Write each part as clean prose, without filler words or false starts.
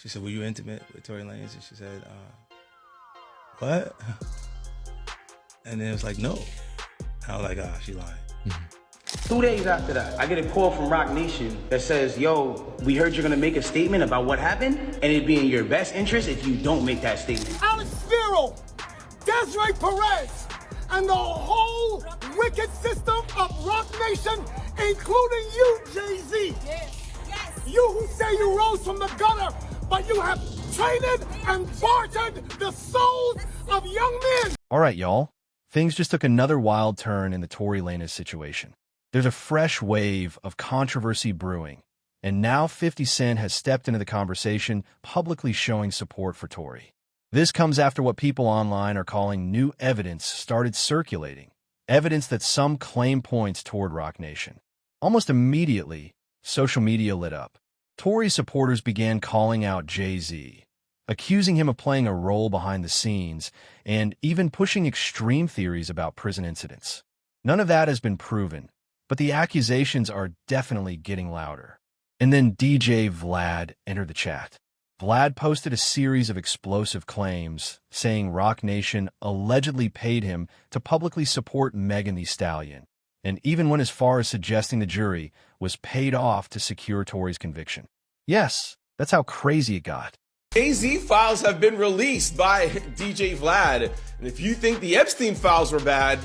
She said, were you intimate with Tory Lanez? And she said, what? And then it was like, no. I was like, she lying. 2 days after that, I get a call from Roc Nation that says, yo, we heard you're gonna make a statement about what happened, and it'd be in your best interest if you don't make that statement. Alex Spiro, Desiree Perez, and the whole wicked system of Roc Nation, including you, Jay-Z. Yes. You who say you rose from the gutter, but you have traded and bartered the souls of young men. All right, y'all. Things just took another wild turn in the Tory Lanez situation. There's a fresh wave of controversy brewing, and now 50 Cent has stepped into the conversation, publicly showing support for Tory. This comes after what people online are calling new evidence started circulating, evidence that some claim points toward Roc Nation. Almost immediately, social media lit up. Tory supporters began calling out Jay-Z, accusing him of playing a role behind the scenes, and even pushing extreme theories about prison incidents. None of that has been proven, but the accusations are definitely getting louder. And then DJ Vlad entered the chat. Vlad posted a series of explosive claims, saying Roc Nation allegedly paid him to publicly support Megan Thee Stallion, and even went as far as suggesting the jury was paid off to secure Tory's conviction. Yes, that's how crazy it got. Jay-Z files have been released by DJ Vlad, and if you think the Epstein files were bad,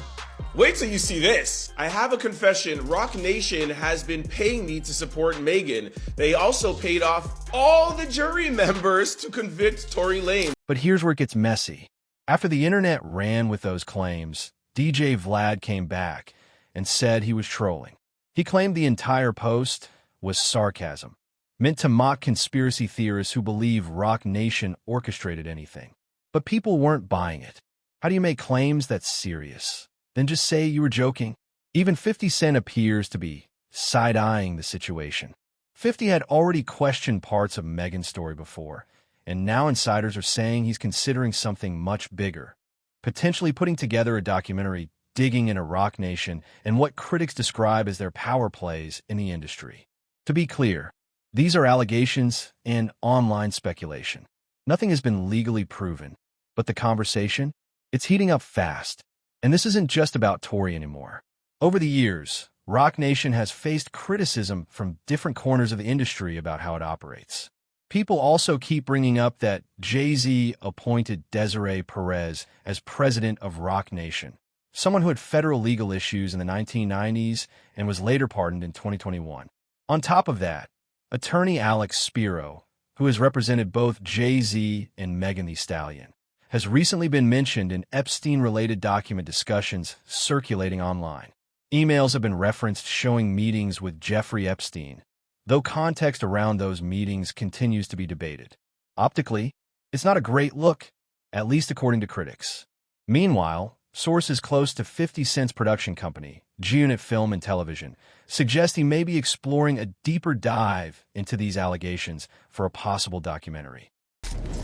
wait till you see this. I have a confession. Roc Nation has been paying me to support Megan. They also paid off all the jury members to convict Tory Lanez. But here's where it gets messy. After the internet ran with those claims, DJ Vlad came back and said he was trolling. He claimed the entire post was sarcasm, meant to mock conspiracy theorists who believe Roc Nation orchestrated anything. But people weren't buying it. How do you make claims that's serious? Then just say you were joking. Even 50 Cent appears to be side-eyeing the situation. 50 had already questioned parts of Megan's story before, and now insiders are saying he's considering something much bigger, potentially putting together a documentary digging into Roc Nation and what critics describe as their power plays in the industry. To be clear, these are allegations and online speculation. Nothing has been legally proven, but the conversation, it's heating up fast. And this isn't just about Tory anymore. Over the years, Roc Nation has faced criticism from different corners of the industry about how it operates. People also keep bringing up that Jay-Z appointed Desiree Perez as president of Roc Nation, someone who had federal legal issues in the 1990s and was later pardoned in 2021. On top of that, attorney Alex Spiro, who has represented both Jay-Z and Megan Thee Stallion, has recently been mentioned in Epstein-related document discussions circulating online. Emails have been referenced showing meetings with Jeffrey Epstein, though context around those meetings continues to be debated. Optically, it's not a great look, at least according to critics. Meanwhile, sources close to 50 Cent's production company, G-Unit Film and Television, suggest he may be exploring a deeper dive into these allegations for a possible documentary.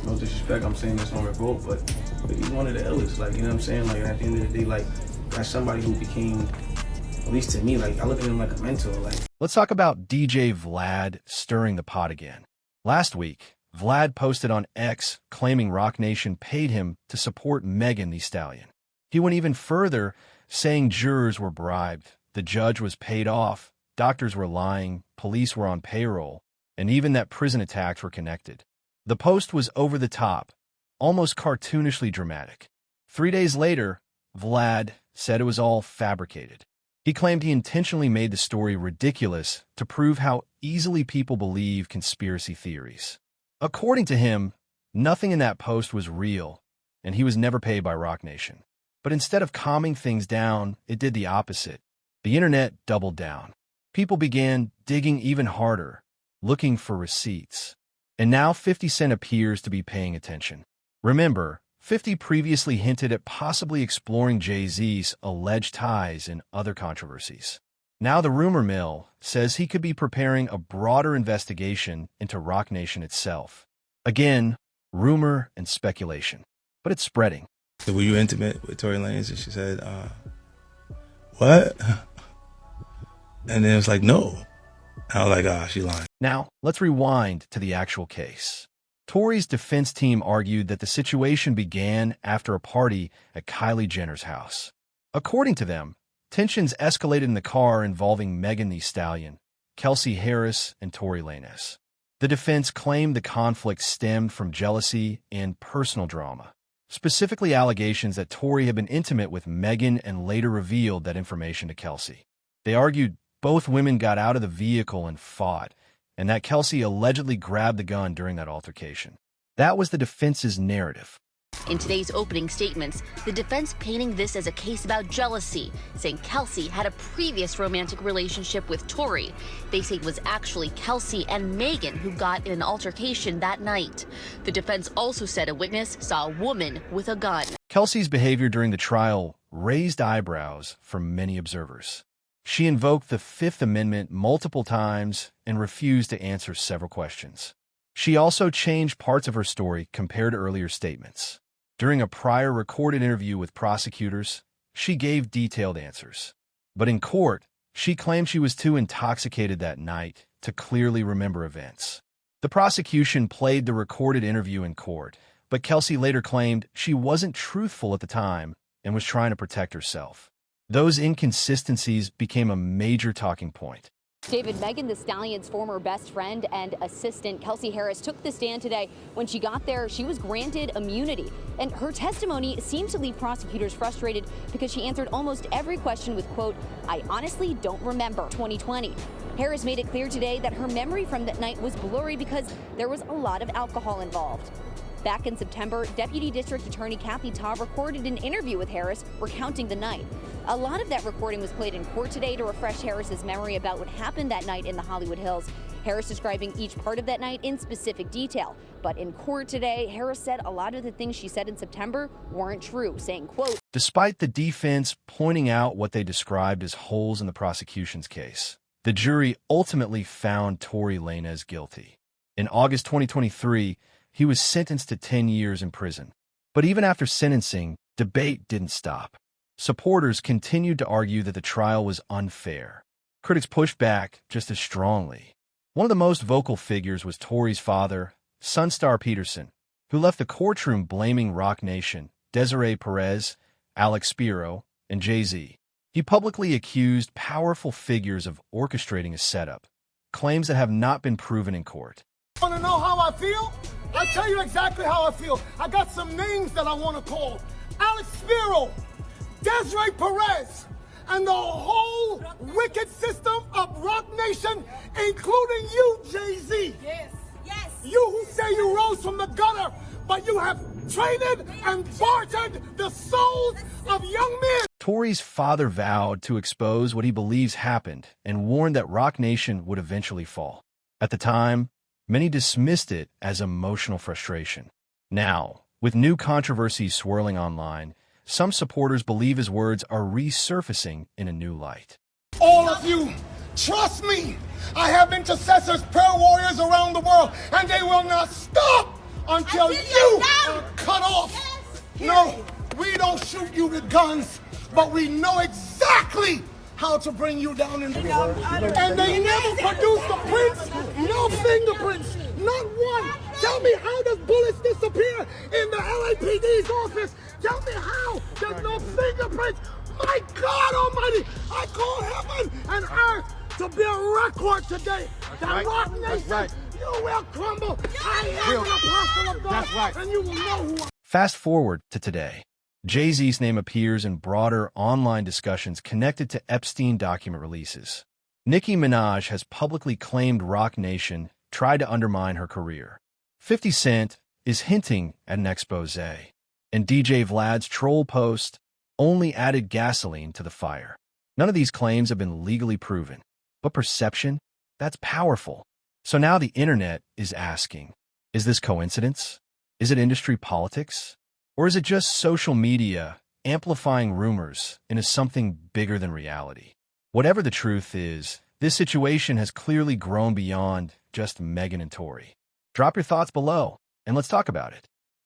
No disrespect, I'm saying this on revolt, but he's one of the illest, like, you know what I'm saying? Like, at the end of the day, like, that's somebody who became, at least to me, like, I look at him like a mentor, like. Let's talk about DJ Vlad stirring the pot again. Last week, Vlad posted on X claiming Roc Nation paid him to support Megan Thee Stallion. He went even further, saying jurors were bribed, the judge was paid off, doctors were lying, police were on payroll, and even that prison attacks were connected. The post was over the top, almost cartoonishly dramatic. 3 days later, Vlad said it was all fabricated. He claimed he intentionally made the story ridiculous to prove how easily people believe conspiracy theories. According to him, nothing in that post was real, and he was never paid by Roc Nation. But instead of calming things down, it did the opposite. The internet doubled down. People began digging even harder, looking for receipts. And now 50 Cent appears to be paying attention. Remember, 50 previously hinted at possibly exploring Jay-Z's alleged ties in other controversies. Now the rumor mill says he could be preparing a broader investigation into Roc Nation itself. Again, rumor and speculation, but it's spreading. So were you intimate with Tory Lanez? And she said, what? And then it was like, no. I was like, she lying. Now, let's rewind to the actual case. Tory's defense team argued that the situation began after a party at Kylie Jenner's house. According to them, tensions escalated in the car involving Megan Thee Stallion, Kelsey Harris, and Tory Lanez. The defense claimed the conflict stemmed from jealousy and personal drama, specifically allegations that Tory had been intimate with Megan and later revealed that information to Kelsey. They argued both women got out of the vehicle and fought, and that Kelsey allegedly grabbed the gun during that altercation. That was the defense's narrative. In today's opening statements, the defense painting this as a case about jealousy, saying Kelsey had a previous romantic relationship with Tory. They say it was actually Kelsey and Megan who got in an altercation that night. The defense also said a witness saw a woman with a gun. Kelsey's behavior during the trial raised eyebrows from many observers. She invoked the Fifth Amendment multiple times and refused to answer several questions. She also changed parts of her story compared to earlier statements. During a prior recorded interview with prosecutors, she gave detailed answers. But in court, she claimed she was too intoxicated that night to clearly remember events. The prosecution played the recorded interview in court, but Kelsey later claimed she wasn't truthful at the time and was trying to protect herself. Those inconsistencies became a major talking point. David, Megan Thee Stallion's former best friend and assistant, Kelsey Harris, took the stand today. When she got there, she was granted immunity. And her testimony seemed to leave prosecutors frustrated because she answered almost every question with, quote, "I honestly don't remember 2020. Harris made it clear today that her memory from that night was blurry because there was a lot of alcohol involved. Back in September, Deputy District Attorney Kathy Taub recorded an interview with Harris recounting the night. A lot of that recording was played in court today to refresh Harris's memory about what happened that night in the Hollywood Hills. Harris describing each part of that night in specific detail. But in court today, Harris said a lot of the things she said in September weren't true, saying, quote, "Despite the defense pointing out what they described as holes in the prosecution's case, the jury ultimately found Tory Lanez guilty. In August 2023, he was sentenced to 10 years in prison. But even after sentencing, debate didn't stop. Supporters continued to argue that the trial was unfair. Critics pushed back just as strongly. One of the most vocal figures was Tory's father, Sunstar Peterson, who left the courtroom blaming Roc Nation, Desiree Perez, Alex Spiro, and Jay-Z. He publicly accused powerful figures of orchestrating a setup, claims that have not been proven in court. Want to know how I feel? I'll tell you exactly how I feel. I got some names that I want to call. Alex Spiro, Desiree Perez, and the whole wicked system of Roc Nation, including you, Jay-Z. Yes. Yes. You who say you rose from the gutter, but you have traded and bartered the souls of young men. Tory's father vowed to expose what he believes happened and warned that Roc Nation would eventually fall. At the time, many dismissed it as emotional frustration. Now, with new controversies swirling online, some supporters believe his words are resurfacing in a new light. All of you, trust me, I have intercessors, prayer warriors around the world, and they will not stop until you are cut off. Yes. No, we don't shoot you with guns, but we know exactly how to bring you down in the world. And they never produced the prints, no fingerprints, not one. Tell me, how does bullets disappear in the LAPD's office? Tell me how there's no fingerprints. My God Almighty, I call heaven and earth to be a record today. That Roc Nation, you will crumble. I am an apostle of God, and you will know who I am. Fast forward to today. Jay-Z's name appears in broader online discussions connected to Epstein document releases. Nicki Minaj has publicly claimed Roc Nation tried to undermine her career. 50 Cent is hinting at an expose, and DJ Vlad's troll post only added gasoline to the fire. None of these claims have been legally proven, but perception, that's powerful. So now the internet is asking, is this coincidence? Is it industry politics? Or is it just social media amplifying rumors into something bigger than reality? Whatever the truth is, this situation has clearly grown beyond just Megan and Tory. Drop your thoughts below, and let's talk about it.